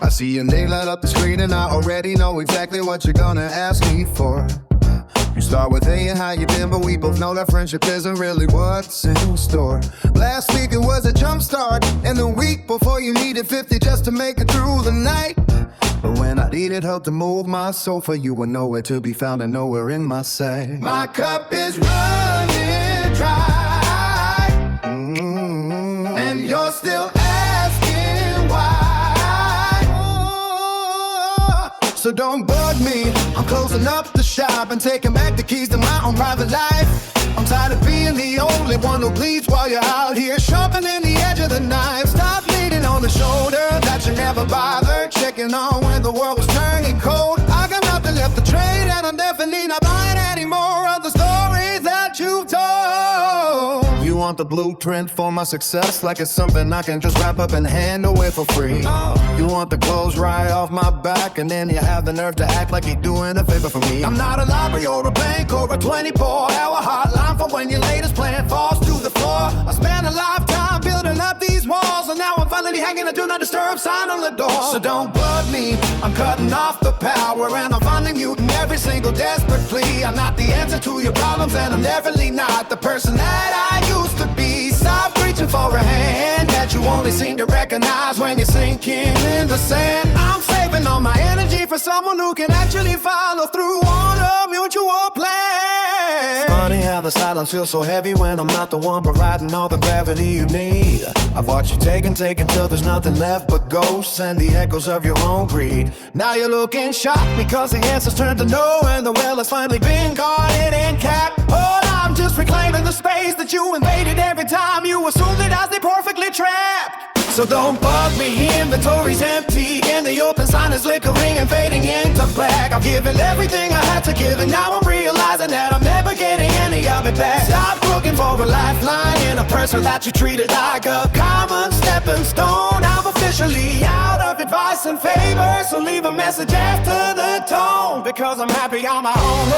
I see your name light up the screen and I already know exactly what you're gonna ask me for. You start with hey and how you been, but we both know that friendship isn't really what's in store. Last week it was a jump start, and the week before you needed 50 just to make it through the night. But when I needed help to move my sofa, you were nowhere to be found and nowhere in my sight. My cup is running dry, and you're still asking why. So don't bug me, I'm closing up the shop and taking back the keys to my own private life. I'm tired of being the only one who bleeds while you're out here sharpening the edge of the knife. Stop leaning on the shoulder that you never bothered checking on when the world was turning cold. I got nothing left to trade, and I'm definitely not buying any more of the stories that you've told. You want the blueprint for my success, like it's something I can just wrap up and hand away for free. You want the clothes right off my back, and then you have the nerve to act like you're doing a favor for me. I'm not a library or a bank or a 24-hour hotline for when your latest plan falls to the floor. I spent a lifetime building up these walls, and now I'm finally hanging a do not disturb sign on the door. So don't bug me, I'm cutting off the power, and I'm finally muting every single desperate plea. I'm not the answer to your problems, and I'm definitely not the person that I used to be. Stop reaching for a hand that you only seem to recognize when you're sinking in the sand. I'm saving all my energy for someone who can actually follow through on a mutual plan. It's funny how the silence feels so heavy when I'm not the one providing all the gravity you need. I've watched you take and take until there's nothing left but ghosts and the echoes of your own greed. Now you're looking shocked because the answer's turned to no, and the well has finally been guarded and capped. Oh, I'm just reclaiming the space that you invaded every time you assumed that I stay perfectly trapped. So don't bug me, inventory's empty, and the open sign is flickering and fading into black. I've given everything I had to give, and now I'm realizing that I'm never getting any of it back. Stop looking for a lifeline in a person that you treated like a common stepping stone. I'm officially out of advice and favor, so leave a message after the tone, because I'm happy on my own.